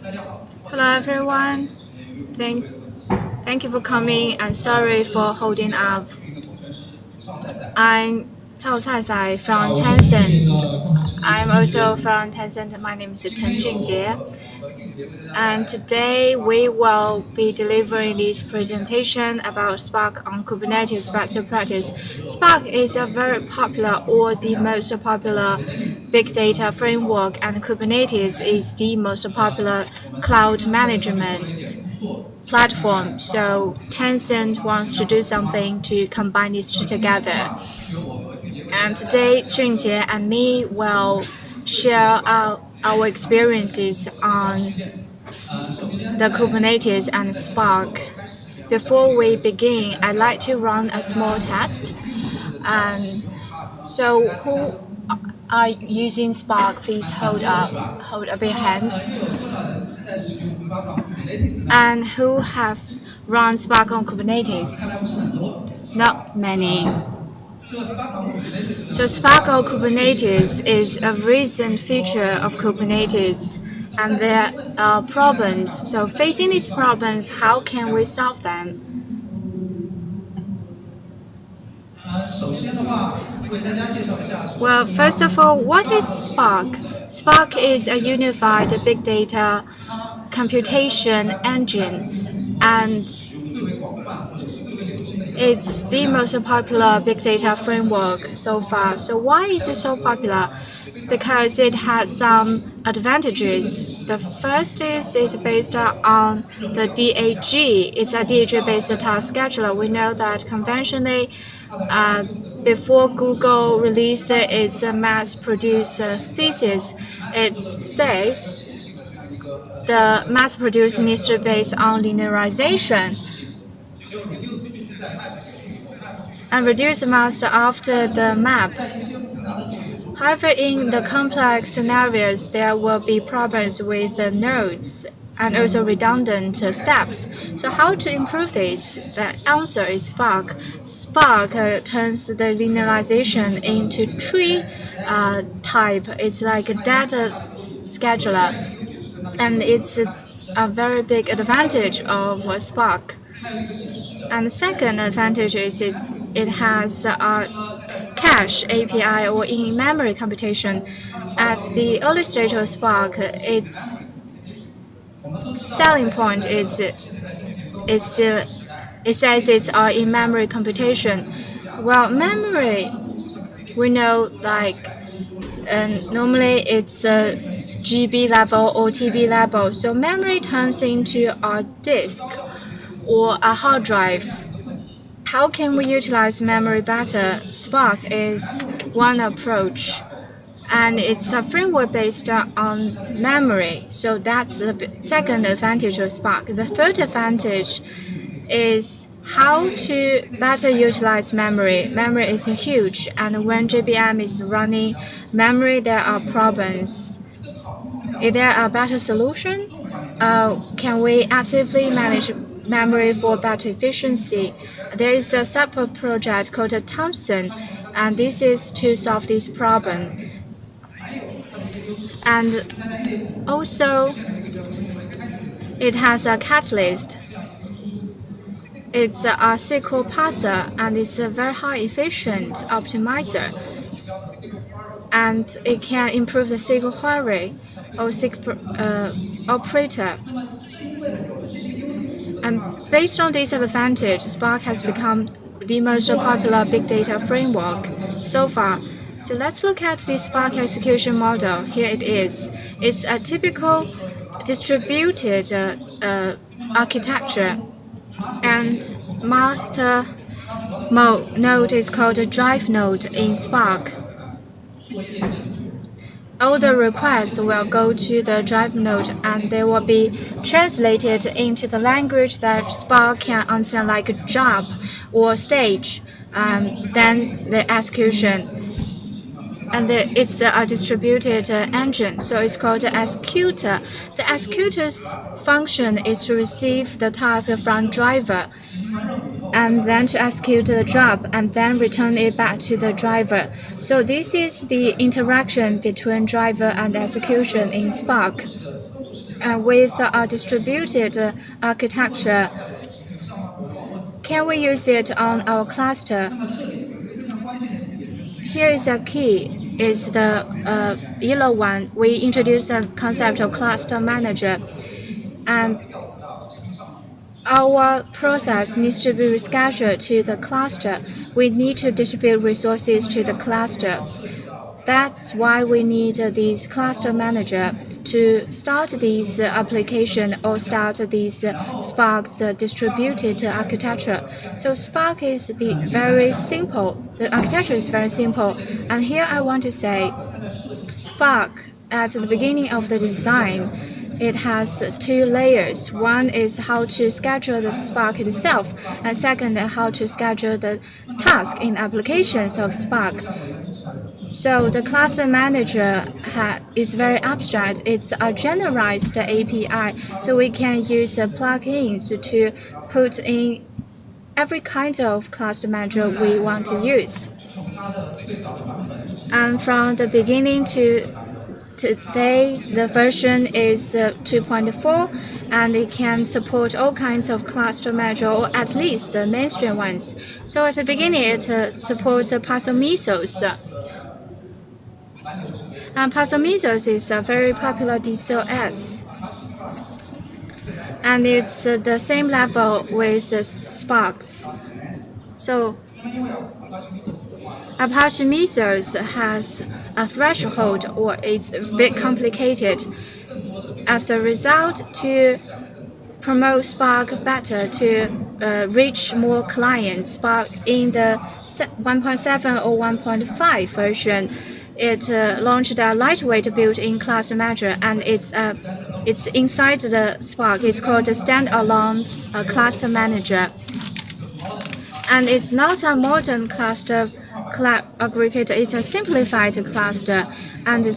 Hello everyone. Thank you for coming and sorry for holding up. I'm Cao Caizai from Tencent. I'm also from Tencent. My name is Junjie. And today we will be delivering this presentation about Spark on Kubernetes best practice. Spark is a very popular or the most popular big data framework, and Kubernetes is the most popular cloud management platform. So Tencent wants to do something to combine these two together. And today, Junjie and me will share our experiences on the Kubernetes and Spark. Before we begin, I'd like to run a small test. So who are using Spark? Please hold up your hands. And who have run Spark on Kubernetes? Not many. So Spark on Kubernetes is a recent feature of Kubernetes, and there are problems. So facing these problems, how can we solve them? Well, first of all, what is Spark? Spark is a unified big data computation engine, and it's the most popular big data framework so far. So why is it so popular? Because it has some advantages. The first is it's based on the DAG. It's a DAG-based task scheduler. We know that conventionally, before Google released its mass-produced thesis, it says the mass-produced needs to be based on linearization and reduce master after the map. However, in the complex scenarios, there will be problems with the nodes and also redundant steps. So how to improve this? The answer is Spark. Spark turns the linearization into tree type. It's like a data scheduler, and it's a very big advantage of Spark. And the second advantage is it has a cache API or in-memory computation. At the early stage of Spark, its selling point is it says it's in-memory computation. Well, memory, we know normally it's a GB level or TB level. So memory turns into a disk or a hard drive. How can we utilize memory better? Spark is one approach, and it's a framework based on memory. So that's the second advantage of Spark. The third advantage is how to better utilize memory. Memory is huge, and when JVM is running memory, there are problems. Is there a better solution? Can we actively manage memory for better efficiency? There is a separate project called Thompson, and this is to solve this problem. And also, it has a catalyst. It's a SQL parser, and it's a very high efficient optimizer. And it can improve the SQL query or SQL operator. And based on this advantage, Spark has become the most popular big data framework so far. So let's look at the Spark execution model. Here it is. It's a typical distributed architecture, and master node is called a drive node in Spark. All the requests will go to the drive node, and they will be translated into the language that Spark can understand, like a job or stage, then the execution. And it's a distributed engine, so it's called the executor. The executor's function is to receive the task from driver, and then to execute the job and then return it back to the driver. So this is the interaction between driver and execution in Spark. And with our distributed architecture, can we use it on our cluster? Here is a key, is the yellow one. We introduced a concept of cluster manager, and our process needs to be rescheduled to the cluster. We need to distribute resources to the cluster. That's why we need this cluster manager to start this application or start this Spark's distributed architecture. So Spark is very simple. The architecture is very simple. And here I want to say Spark at the beginning of the design, it has two layers. One is how to schedule the Spark itself, and second, how to schedule the task in applications of Spark. So the cluster manager is very abstract. It's a generalized API, so we can use plugins to put in every kind of cluster manager we want to use. And from the beginning to today, the version is 2.4, and it can support all kinds of cluster manager, or at least the mainstream ones. So at the beginning, it supports Prometheus. And Prometheus is a very popular DCOS. And it's the same level with Sparks. So Prometheus has a threshold, or it's a bit complicated. As a result, to promote Spark better, to reach more clients, Spark in the 1.7 or 1.5 version, it launched a lightweight built-in cluster manager, and it's inside the Spark. It's called a standalone cluster manager, and it's not a modern cluster aggregator. It's a simplified cluster, and the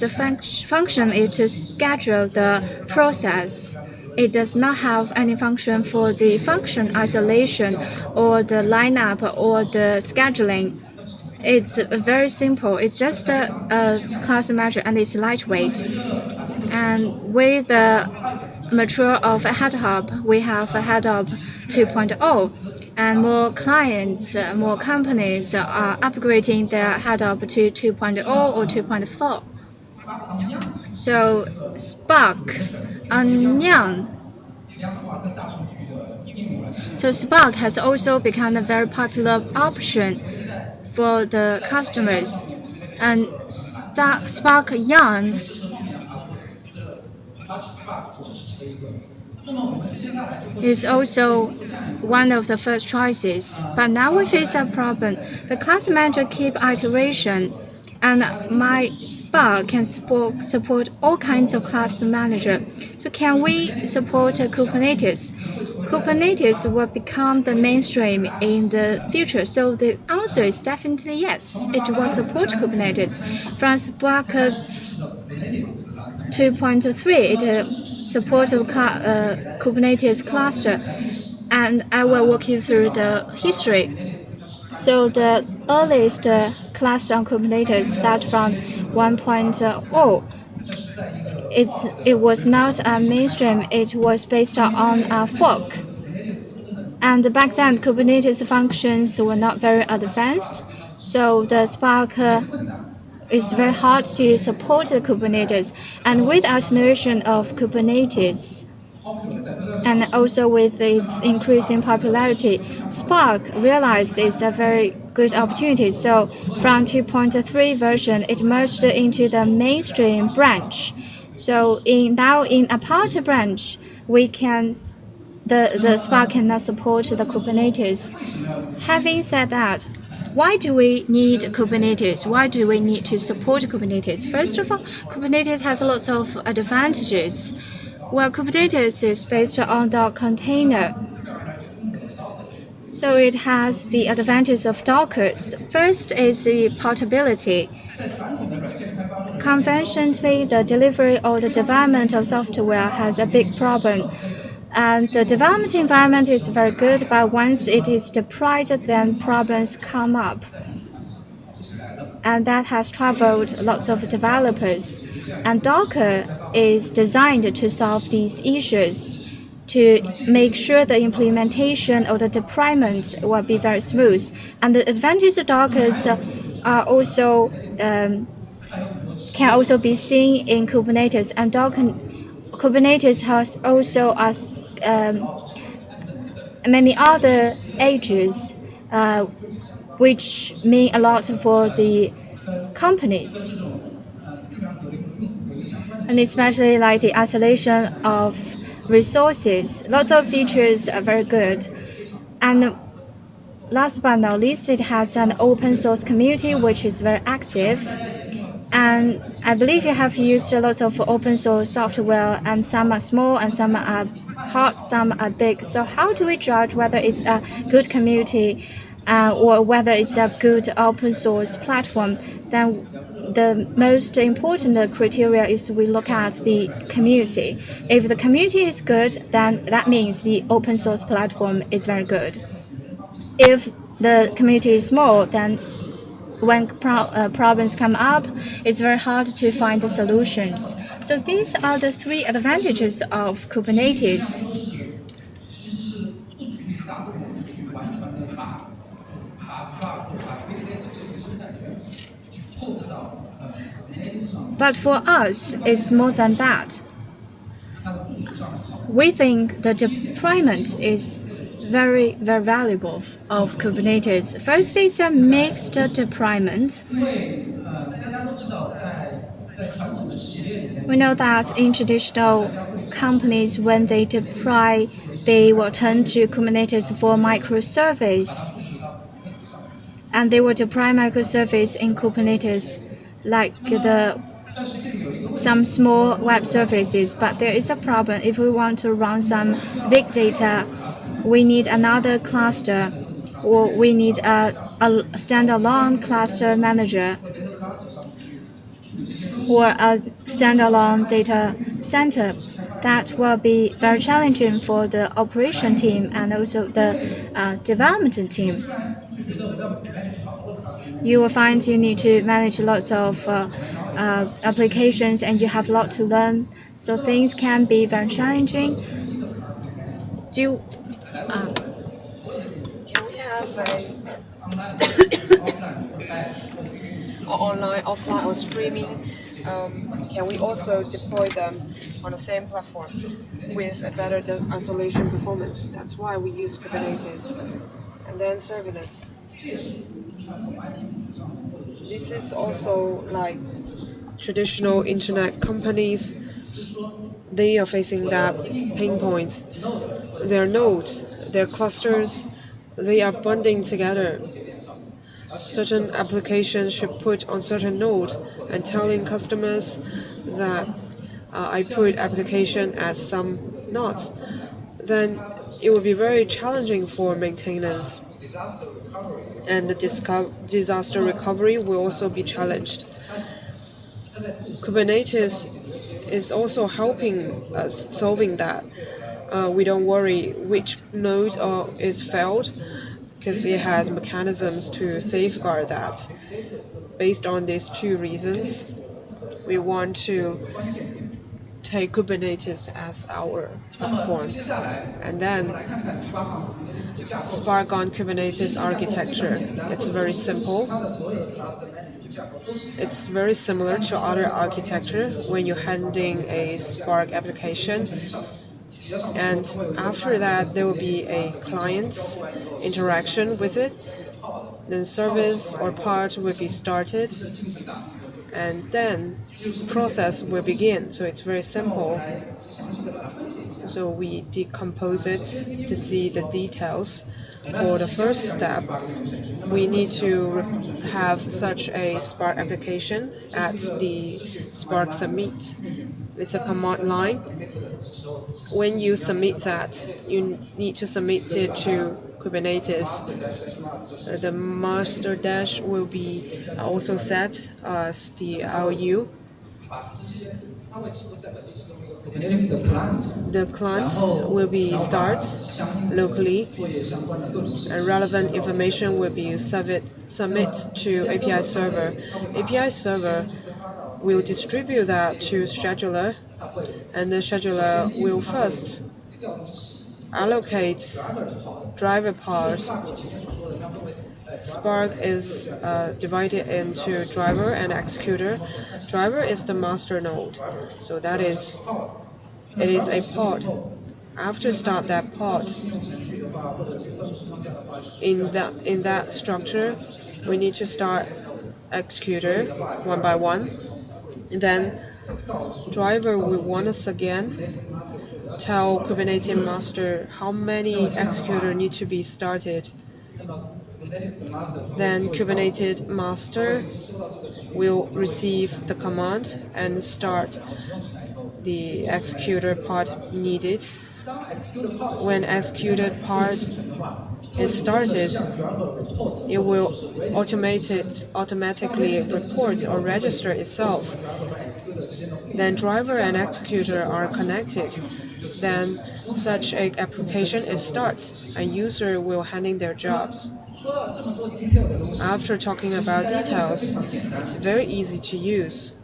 function is to schedule the process. It does not have any function for the function isolation or the lineup or the scheduling. It's very simple. It's just a cluster manager, and it's lightweight. And with the mature of Head Hub, we have a Head Hub 2.0, and more clients, more companies are upgrading their Head Hub to 2.0 or 2.4. So Spark, Onion. So Spark has also become a very popular option for the customers, and Spark Yarn is also one of the first choices. But now we face a problem. The cluster manager keeps iteration, and my Spark can support all kinds of cluster manager. So can we support Kubernetes? Kubernetes will become the mainstream in the future. So the answer is definitely yes. It will support Kubernetes. From Spark 2.3, it supports Kubernetes cluster, and I will walk you through the history. So the earliest cluster on Kubernetes start from 1.0. It was not a mainstream. It was based on a fork. And back then, Kubernetes functions were not very advanced. So the Spark is very hard to support the Kubernetes. And with acceleration of Kubernetes, and also with its increasing popularity, Spark realized it's a very good opportunity. So from 2.3 version, it merged into the mainstream branch. So now in a part branch, we can the Spark cannot support the Kubernetes. Having said that, why do we need Kubernetes? Why do we need to support Kubernetes? First of all, Kubernetes has lots of advantages. Well, Kubernetes is based on Docker container, so it has the advantage of Docker. First is the portability. Conventionally, the delivery or the development of software has a big problem. And the development environment is very good, but once it is deployed, then problems come up. And that has traveled lots of developers. And Docker is designed to solve these issues, to make sure the implementation or the deployment will be very smooth. And the advantage of Dockers are also can also be seen in Kubernetes. And Kubernetes has also many other edges, which mean a lot for the companies, and especially like the isolation of resources. Lots of features are very good. And last but not least, it has an open source community which is very active. And I believe you have used a lot of open source software, and some are small and some are hard, some are big. So how do we judge whether it's a good community or whether it's a good open source platform? Then the most important criteria is we look at the community. If the community is good, then that means the open source platform is very good. If the community is small, then when problems come up, it's very hard to find the solutions. So these are the three advantages of Kubernetes. But for us, it's more than that. We think the deployment is very, very valuable of Kubernetes. First, it's a mixed deployment. We know that in traditional companies, when they deploy, they will turn to Kubernetes for microservice. And they will deploy microservice in Kubernetes like some small web services. But there is a problem. If we want to run some big data, we need another cluster, or we need a standalone cluster manager, or a standalone data center. That will be very challenging for the operation team and also the development team. You will find you need to manage lots of applications, and you have a lot to learn. So things can be very challenging. Can we have online, offline, or streaming? Can we also deploy them on the same platform with a better isolation performance? That's why we use Kubernetes. And then serverless. This is also like traditional internet companies. They are facing that pain points. Their nodes, their clusters, they are bonding together. Certain applications should put on certain node and telling customers that I put application at some nodes. Then it will be very challenging for maintenance, and the disaster recovery will also be challenged. Kubernetes is also helping us solving that. We don't worry which node is failed, because it has mechanisms to safeguard that. Based on these two reasons, we want to take Kubernetes as our platform. And then Spark on Kubernetes architecture. It's very simple. It's very similar to other architecture when you're handling a Spark application. And after that, there will be a client's interaction with it. Then service or part will be started, and then process will begin. So it's very simple. So we decompose it to see the details. For the first step, we need to have such a Spark application at the Spark submit. It's a command line. When you submit that, you need to submit it to Kubernetes. The master dash will be also set as the RU. The client will be start locally, and relevant information will be submit to API server. API server will distribute that to scheduler, and the scheduler will first allocate driver part. Spark is divided into driver and executor. Driver is the master node, so it is a pod. After start that pod, in that structure, we need to start executor one by one. Then driver will once again tell Kubernetes master how many executor need to be started. Then Kubernetes master will receive the command and start the executor part needed. When executed part is started, it will automatically report or register itself. Then driver and executor are connected. Then such an application is start, and user will handle their jobs. After talking about details, it's very easy to use.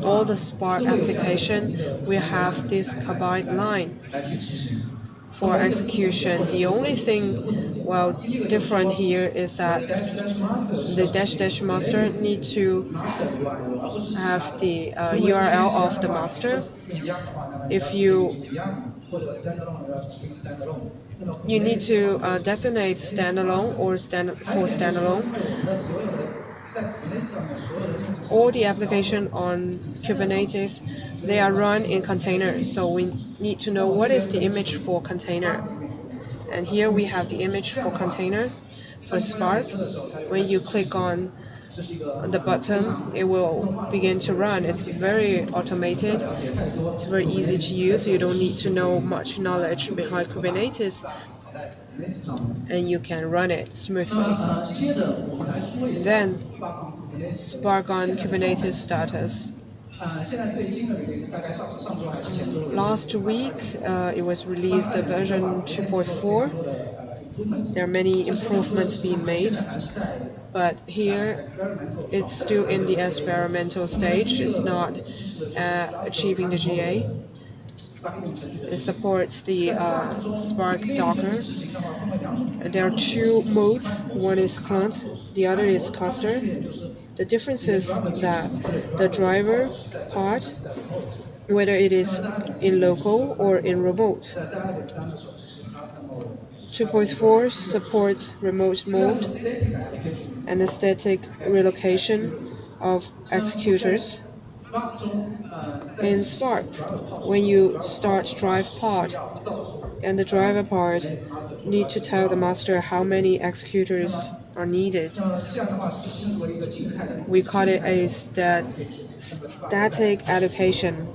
All the Spark application will have this combined line for execution. The only thing, well, different here is that the dash master need to have the URL of the master. If you need to designate standalone or for standalone. All the application on Kubernetes, they are run in containers, so we need to know what is the image for container. And here we have the image for container. For Spark, when you click on the button, it will begin to run. It's very automated. It's very easy to use. You don't need to know much knowledge behind Kubernetes, and you can run it smoothly. Then, Spark on Kubernetes status. Last week, it was released the version 2.4. There are many improvements being made, but here it's still in the experimental stage. It's not achieving the GA. It supports the Spark Docker. There are two modes. One is client, the other is cluster. The difference is that the driver part, whether it is in local or in remote. 2.4 supports remote mode and the static relocation of executors. In Spark, when you start drive part, and the driver part need to tell the master how many executors are needed. We call it a static allocation.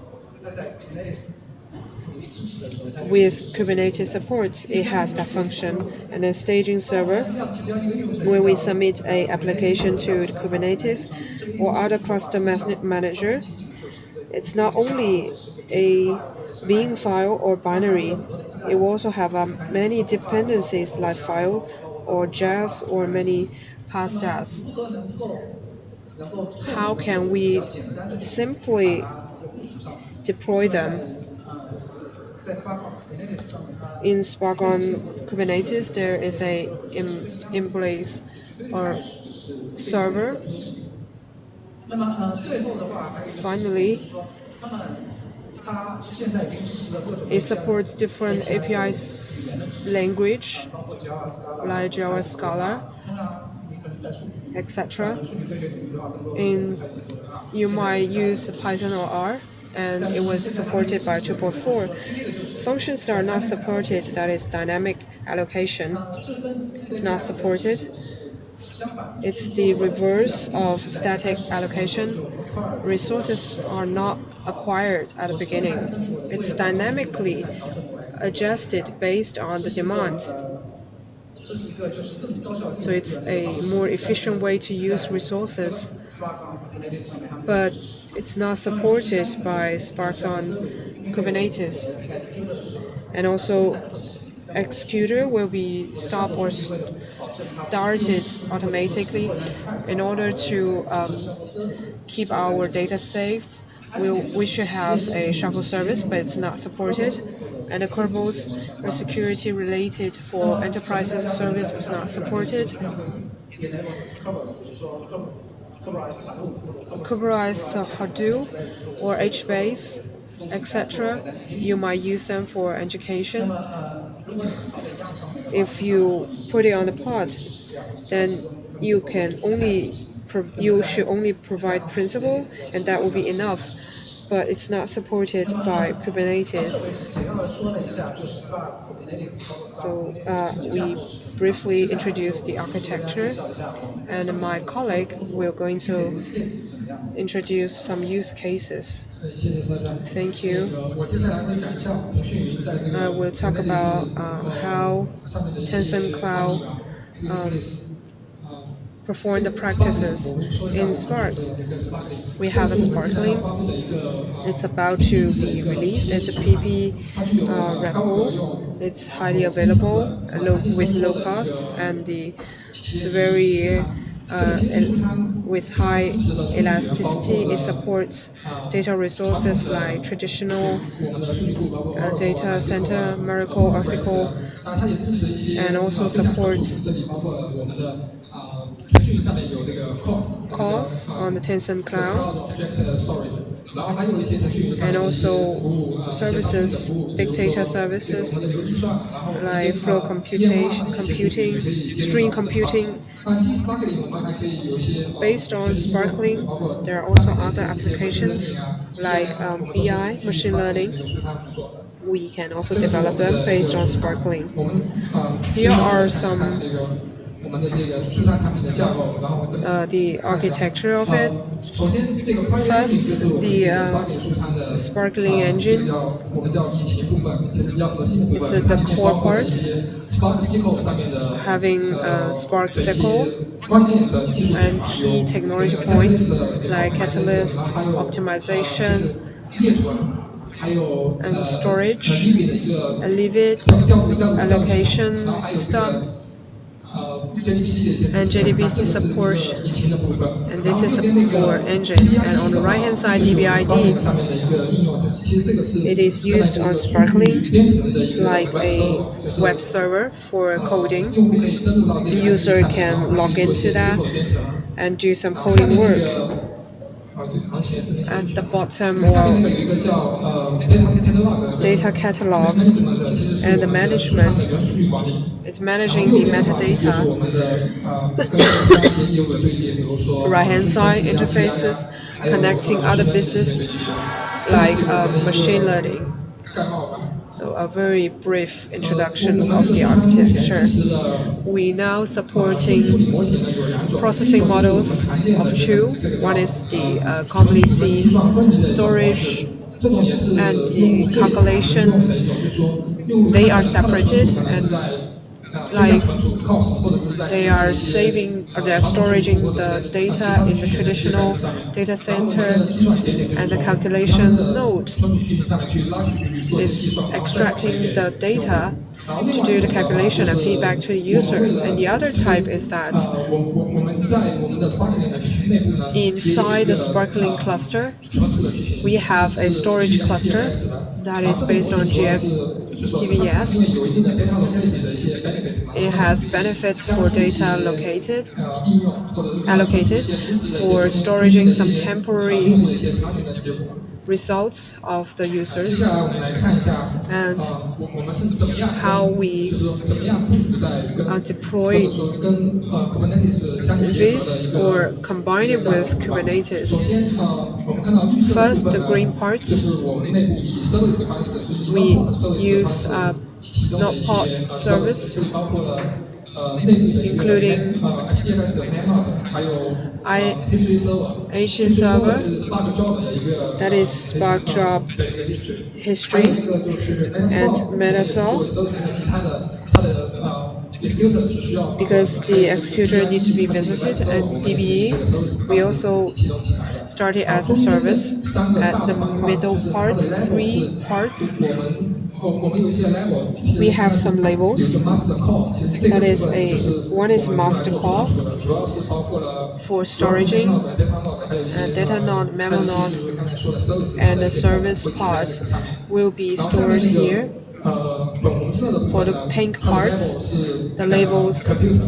With Kubernetes supports, it has that function. And then staging server, when we submit an application to the Kubernetes or other cluster manager, it's not only a bin file or binary. It will also have many dependencies like file or JAS or many pastas. How can we simply deploy them? In Spark on Kubernetes, there is a in-place or server. Finally, it supports different APIs language like Java, Scala, etc. You might use Python or R, and it was supported by 2.4. Functions that are not supported, that is dynamic allocation, it's not supported. It's the reverse of static allocation. Resources are not acquired at the beginning. It's dynamically adjusted based on the demand. So it's a more efficient way to use resources. But it's not supported by Spark on Kubernetes. And also, executor will be stopped or started automatically in order to keep our data safe. We should have a shuffle service, but it's not supported. And the kernels or security related for enterprises service is not supported. Kubernetes Hadoop or HBase, etc. You might use them for education. If you put it on the pod, then you should only provide principal, and that will be enough. But it's not supported by Kubernetes. So we briefly introduced the architecture, and my colleague will going to introduce some use cases. Thank you. We'll talk about how Tencent Cloud perform the practices in Spark. We have a Sparkling. It's about to be released. It's a PP repo. It's highly available with low cost, and it's very with high elasticity. It supports data resources like traditional data center, Miracle, Oracle, and also supports calls on the Tencent Cloud, and also services, big data services like flow computing, stream computing. Based on Sparkling, there are also other applications like BI, machine learning. We can also develop them based on Sparkling. Here are some the architecture of it. First, the Sparkling engine. It's the core part, having Spark SQL and key technology points like catalyst, optimization, and storage, a Leavitt allocation system, and JDBC support, and this is for engine. And on the right hand side, DBID, it is used on Sparkling. It's like a web server for coding. The user can log into that and do some coding work. At the bottom, data catalog and the management. It's managing the metadata. Right hand side interfaces connecting other business like machine learning. So a very brief introduction of the architecture. We now supporting processing models of two. One is the commonly seen storage and the calculation. They are separated and like they are saving or they are storing the data in the traditional data center, and the calculation node is extracting the data to do the calculation and feedback to the user. And the other type is that inside the Sparkling cluster, we have a storage cluster that is based on TVS. It has benefits for data allocated for storing some temporary results of the users, and how we deploy this or combine it with Kubernetes. First, the green part, we use Notepod service, including IH server, that is Spark Job History, and Metasoft. because the executor needs to be visited, and DBE, we also started as a service at the middle parts, 3 parts. We have some labels. That is one is master call for storaging, and data node, memo node, and the service part will be stored here. For the pink parts, the labels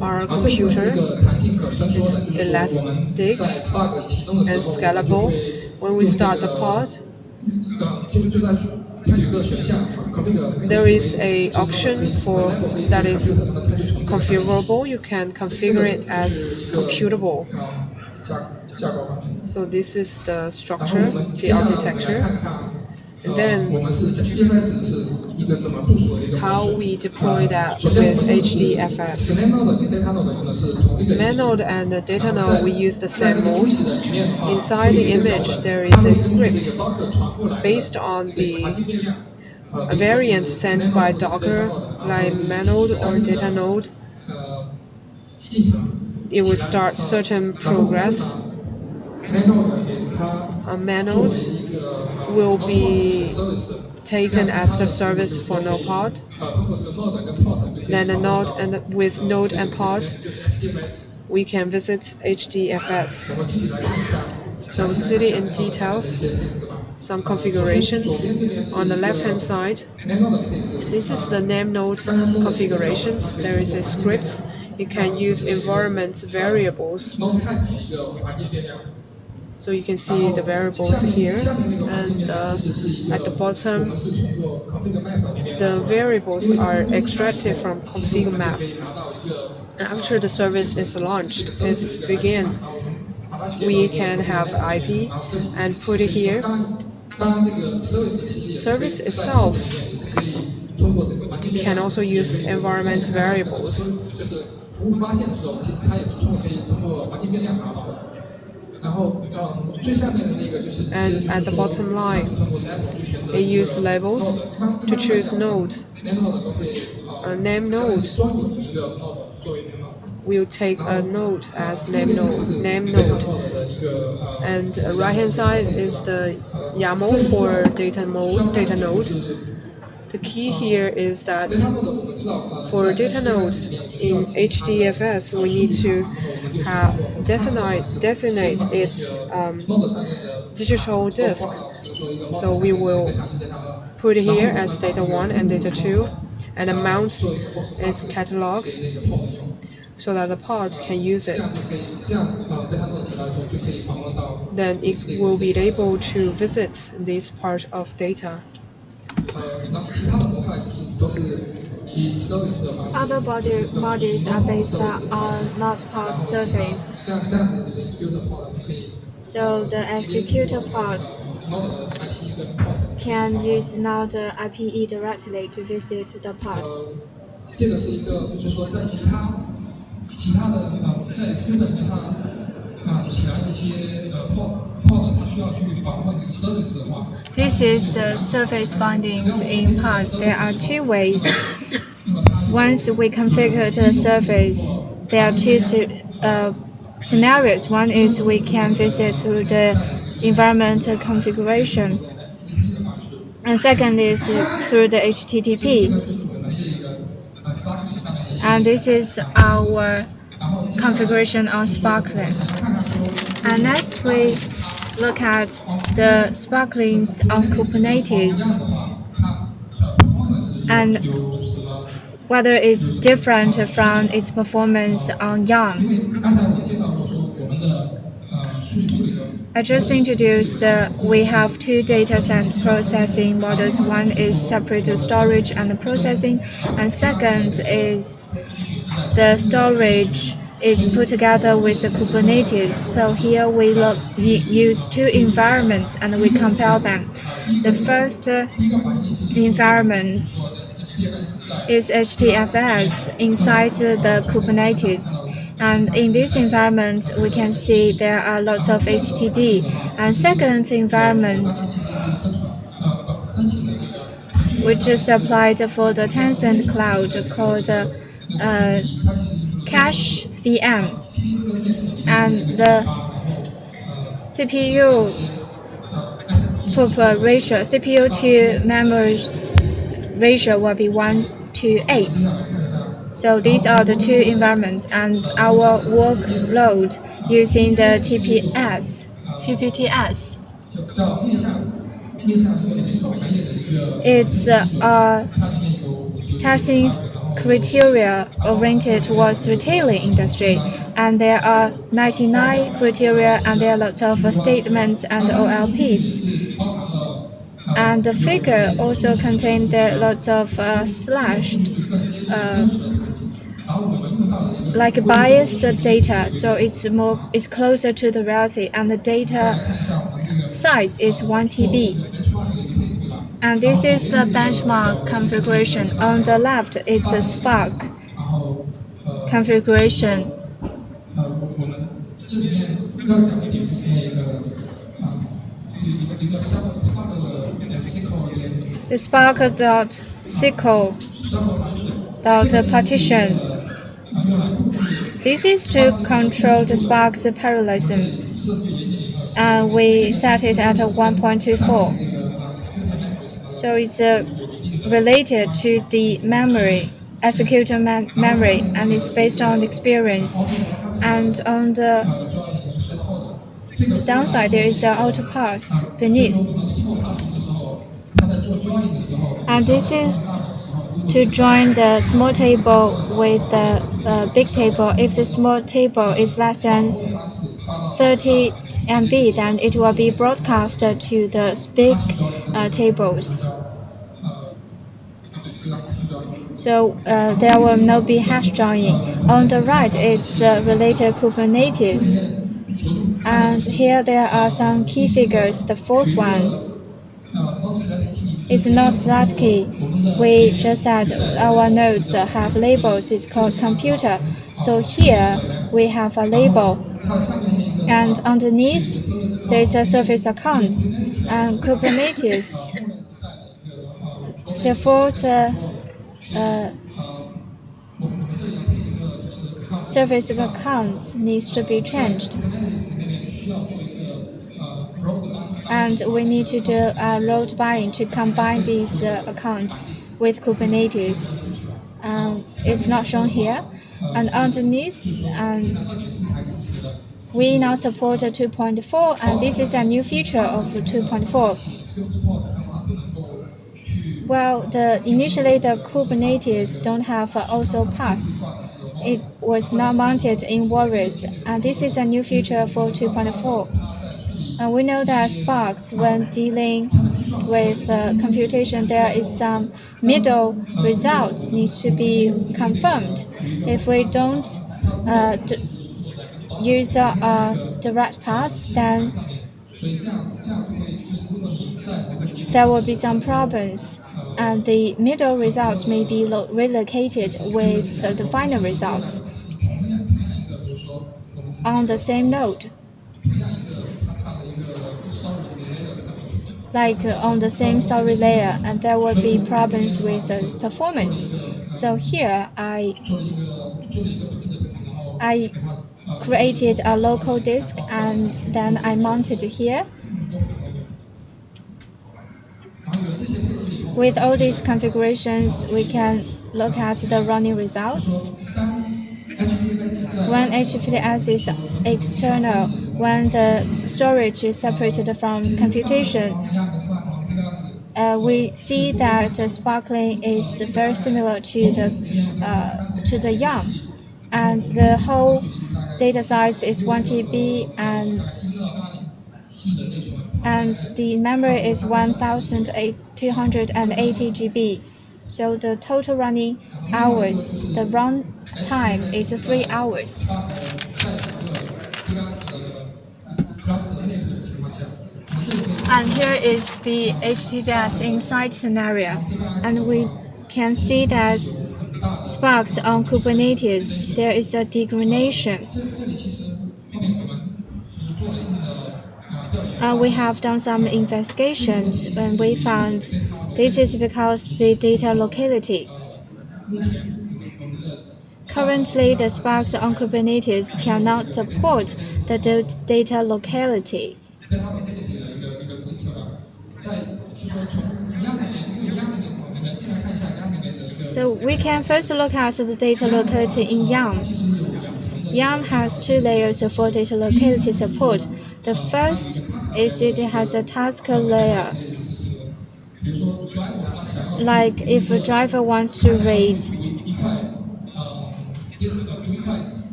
are computer, it's elastic and scalable. When we start the pod, there is a option for that is configurable. You can configure it as computable. So this is the structure, the architecture. And then how we deploy that with HDFS. Man node and the data node, we use the same mode. Inside the image, there is a script based on the variant sent by Docker, like man node or data node. It will start certain progress. A man node will be taken as the service for no pod. Then the node and with node and pod, we can visit HDFS. So city in details, some configurations. On the left-hand side, this is the name node configurations. There is a script. You can use environment variables. So you can see the variables here, and at the bottom, the variables are extracted from config map. After the service is launched, is begin, we can have IP and put it here. Service itself can also use environment variables. And at the bottom line, it uses labels to choose node. A name node will take a node as name node. And right hand side is the YAML for data node. The key here is that for data node in HDFS, we need to designate its digital disk. So we will put it here as data 1 and data 2, and mount its catalog so that the pod can use it. Then it will be able to visit this part of data. Other modules are based on not pod surface. So the executor pod can use node IPE directly to visit the pod. This is surface findings in pods. There are 2 ways. Once we configure the surface, there are 2 scenarios. One is we can visit through the environment configuration, and second is through the HTTP. And this is our configuration on Sparkling. And next we look at the Sparklings on Kubernetes and whether it's different from its performance on Yarn. I just introduced we have 2 dataset processing models. One is separate storage and processing, and second is the storage is put together with the Kubernetes. So here we use 2 environments and we compare them. The first environment is HDFS inside the Kubernetes. And in this environment, we can see there are lots of HTD. And second environment, which is applied for the Tencent cloud, called cache VM, and the CPU's ratio, CPU to memory's ratio will be 1:8. So these are the two environments, and our workload using the TPS, PPTS. It's testing criteria oriented towards retailing industry, and there are 99 criteria, and there are lots of statements and OLPs. And the figure also contains lots of slashed, like biased data, so it's closer to the reality, and the data size is 1 TB. And this is the benchmark configuration. On the left, it's a Spark configuration. The Spark.sql.partition. This is to control the Spark's parallelism. And we set it at 1.24. So it's related to the memory, executor memory, and it's based on experience. And on the downside, there is an auto pass beneath. And this is to join the small table with the big table. If the small table is less than 30 MB, then it will be broadcast to the big tables. So there will not be hash joining. On the right, it's related Kubernetes. And here there are some key figures. The fourth one is not slot key. We just said our nodes have labels. It's called computer. So here we have a label. And underneath, there is a service account. And Kubernetes default service account needs to be changed. And we need to do a load buying to combine this account with Kubernetes. It's not shown here. And underneath, we now support 2.4, and this is a new feature of 2.4. Well, initially the Kubernetes don't have also pass. It was not mounted in Warriors, and this is a new feature for 2.4. And we know that Sparks, when dealing with computation, there is some middle results needs to be confirmed. If we don't use a direct pass, then there will be some problems, and the middle results may be relocated with the final results on the same node, like on the same storage layer, and there will be problems with the performance. So here I created a local disk, and then I mounted here. With all these configurations, we can look at the running results. When HDFS is external, when the storage is separated from computation, we see that sparkling is very similar to the YARN, and the whole data size is 1 TB, and the memory is 1,280 GB. So the total running hours, the run time is 3 hours. And here is the HDFS inside scenario, and we can see that Sparks on Kubernetes, there is a degradation. We have done some investigations, and we found this is because the data locality. currently the Sparks on Kubernetes cannot support the data locality. So we can first look at the data locality in YARN. YARN has two layers for data locality support. The first is it has a task layer. Like if a driver wants to read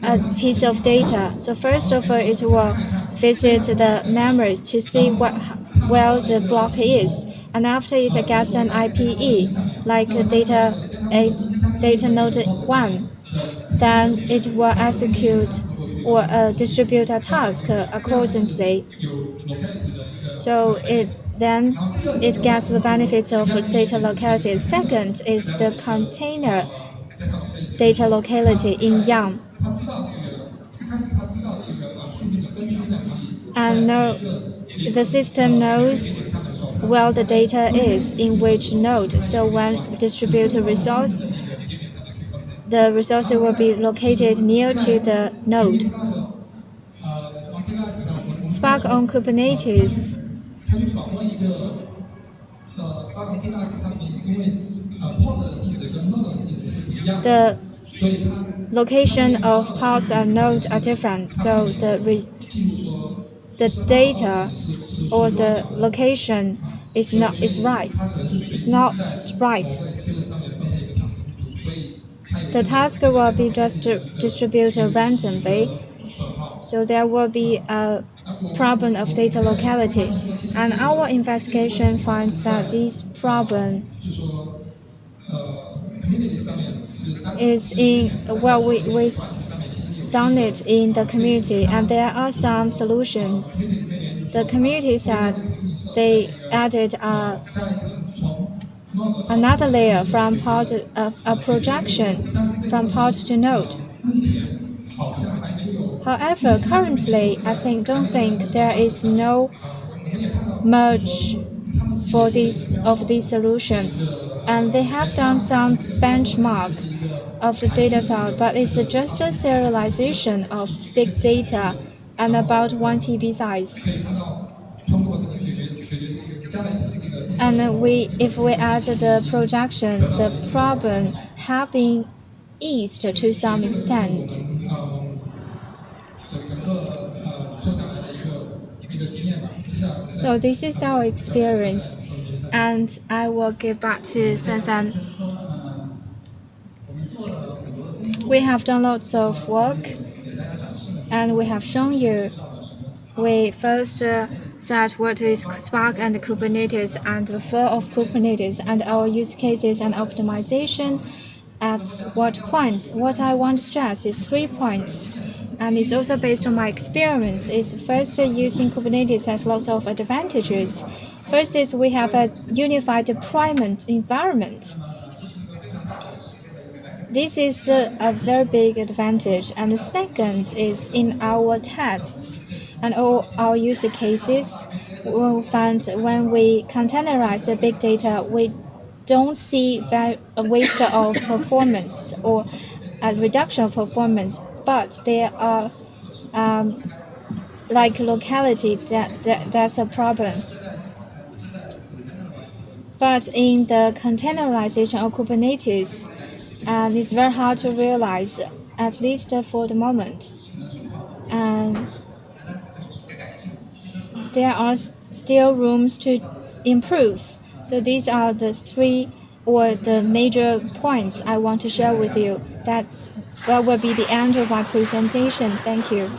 a piece of data, so first of all it will visit the memory to see where the block is, and after it gets an IPE, like data node 1, then it will execute or distribute a task accordingly. So then it gets the benefits of data locality. Second is the container data locality in YARN. And the system knows where the data is in which node. So when distribute a resource, the resource will be located near to the node. Spark on Kubernetes. The location of pods and nodes are different, so the data or the location is not right. The task will be just distributed randomly, so there will be a problem of data locality. And our investigation finds that this problem is we've done it in the community, and there are some solutions. The community said they added another layer from pod of a projection from pod to node. However, currently, don't think there is no merge for this solution, and they have done some benchmark of the data set, but it's just a serialization of big data and about 1 TB size. And if we add the projection, the problem have been eased to some extent. So this is our experience, and I will give back to San. We have done lots of work, and we have shown you. We first said what is Spark and Kubernetes and the flow of Kubernetes and our use cases and optimization at what point. What I want to stress is 3 points, and it's also based on my experience. Is first, using Kubernetes has lots of advantages. First is we have a unified deployment environment. This is a very big advantage. And the second is in our tests and all our use cases, we'll find when we containerize the big data, we don't see a waste of performance or a reduction of performance, but there are like locality that's a problem. But in the containerization of Kubernetes, it's very hard to realize, at least for the moment. And there are still rooms to improve. So these are the 3 or the major points I want to share with you. That will be the end of my presentation. Thank you.